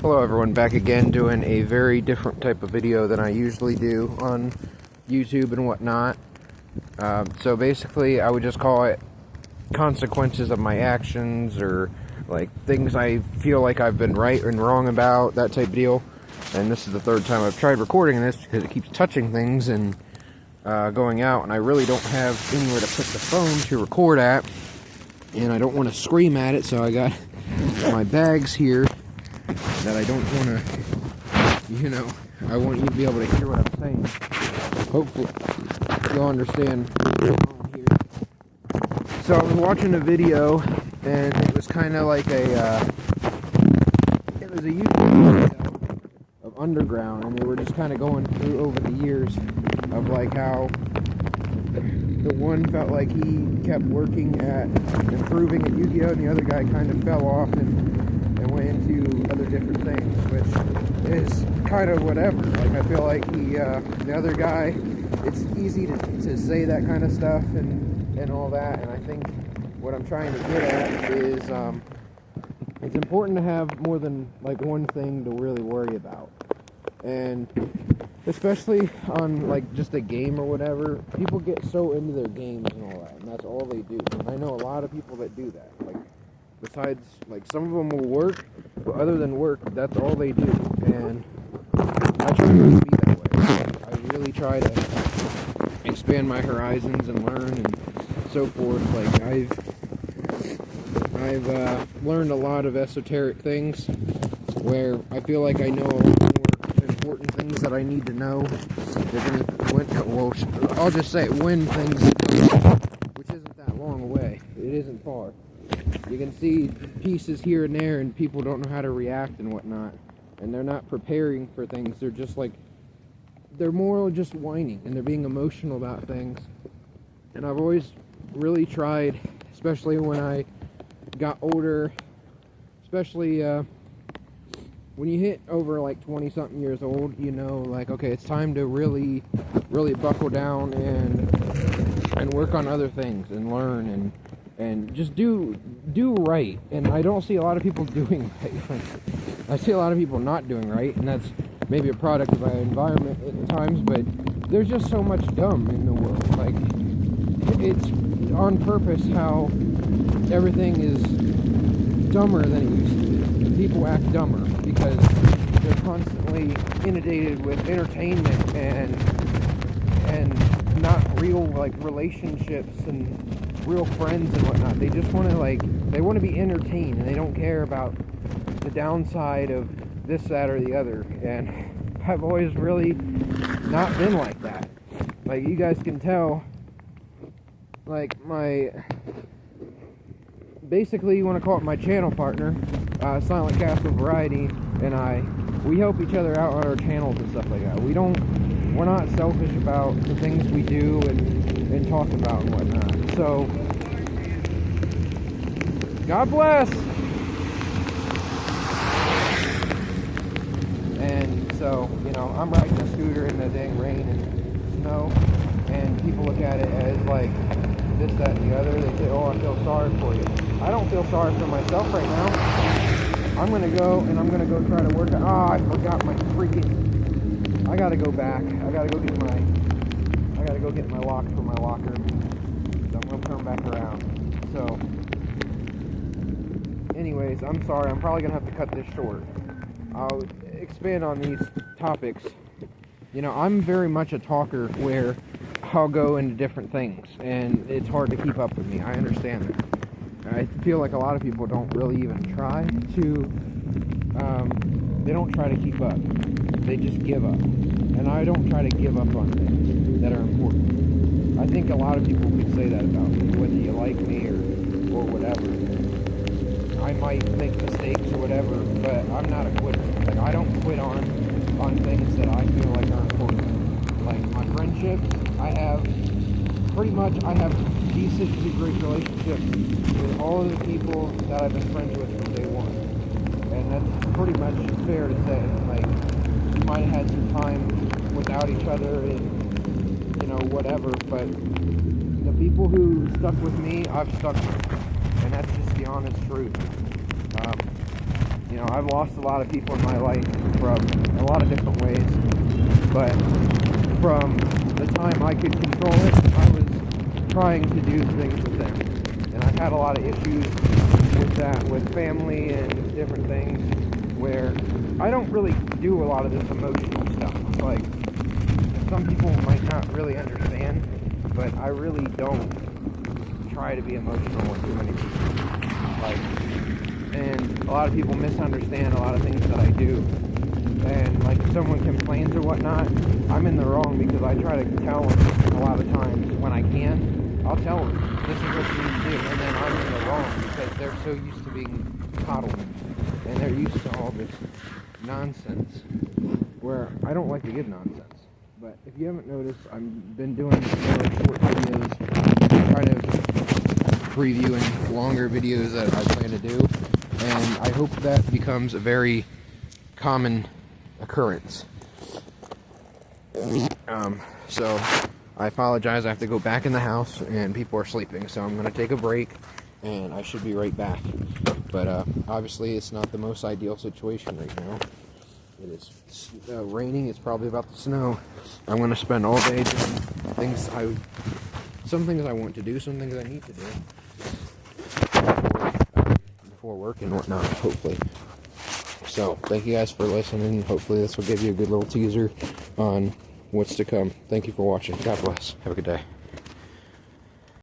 Hello everyone, back again doing a very different type of video than I usually do on YouTube and whatnot. So basically I would just call it consequences of my actions, or like things I feel like I've been right and wrong about, that type of deal. And this is the third time I've tried recording this because it keeps touching things and going out, and I really don't have anywhere to put the phone to record at, and I don't want to scream at it, so I got my bags here that I don't want to, I want you to be able to hear what I'm saying. Hopefully you'll understand what's going on here. So I was watching a video, and it was kind of like it was a YouTube video of Underground, and they were just kind of going through over the years of like how the one felt like he kept working at improving at Yu-Gi-Oh! And the other guy kind of fell off and went into other different things, which is kind of whatever. Like, I feel like the other guy, it's easy to say that kind of stuff and all that, and I think what I'm trying to get at is it's important to have more than like one thing to really worry about. And especially on like just a game or whatever, people get so into their games and all that, and that's all they do. And I know a lot of people that do that. Like, besides, like, some of them will work, but other than work, that's all they do. And I try not to be that way. I really try to expand my horizons and learn and so forth. Like, I've learned a lot of esoteric things where I feel like I know a lot more important things that I need to know. I'll just say when things come, which isn't that long away. It isn't far. You can see pieces here and there, and people don't know how to react and whatnot, and they're not preparing for things. They're just like, they're more just whining, and they're being emotional about things. And I've always really tried, especially when I got older, especially when you hit over like 20-something years old, like, okay, it's time to really buckle down and work on other things and learn and just do right. And I don't see a lot of people doing right. I see a lot of people not doing right, and that's maybe a product of our environment at times, but there's just so much dumb in the world. Like, it's on purpose how everything is dumber than it used to be. People act dumber because they're constantly inundated with entertainment and not real, like, relationships and real friends and whatnot. They just want to be entertained, and they don't care about the downside of this, that, or the other. And I've always really not been like that. Like, you guys can tell, like, basically, you want to call it my channel partner, Silent Castle Variety, and we help each other out on our channels and stuff like that. We're not selfish about the things we do and talk about and whatnot. So, God bless! And so, I'm riding a scooter in the dang rain and snow, and people look at it as like this, that, and the other. They say, oh, I feel sorry for you. I don't feel sorry for myself right now. I'm gonna go try to work out. Oh, I forgot my freaking... I gotta go back. I gotta go get my lock for my locker. So I'm gonna come back around. So, anyways, I'm sorry. I'm probably gonna have to cut this short. I'll expand on these topics. I'm very much a talker where I'll go into different things, and it's hard to keep up with me. I understand that. I feel like a lot of people don't really even try to, they don't try to keep up. They just give up. And I don't try to give up on things that are important. I think a lot of people could say that about me, whether you like me or whatever. I might make mistakes or whatever, but I'm not a quitter. Like, I don't quit on things that I feel like are important. Like, my friendships, I have decent to great relationships with all of the people that I've been friends with from day one. And that's pretty much fair to say. Like, we might have had some time without each other and, whatever, but the people who stuck with me, I've stuck with. And that's just the honest truth. You know, I've lost a lot of people in my life from a lot of different ways, but from the time I could control it, I was trying to do things with them. And I've had a lot of issues with that, with family and different things, where I don't really do a lot of this emotional stuff. Like, some people might not really understand, but I really don't try to be emotional with too many people. Like, and a lot of people misunderstand a lot of things that I do. And like, if someone complains or whatnot, I'm in the wrong, because I try to tell them a lot of times when I can. I'll tell them, this is what you need to do, and then I'm in the wrong because they're so used to being coddled, and they're used to all this nonsense, where I don't like to give nonsense. But if you haven't noticed, I've been doing more short videos, kind of previewing longer videos that I plan to do, and I hope that becomes a very common occurrence. So I apologize, I have to go back in the house and people are sleeping, so I'm going to take a break and I should be right back. But obviously it's not the most ideal situation right now. It is raining, it's probably about to snow. I'm going to spend all day doing some things I want to do, some things I need to do before work and whatnot, hopefully. So thank you guys for listening. Hopefully this will give you a good little teaser on what's to come. Thank you for watching. God bless. Have a good day.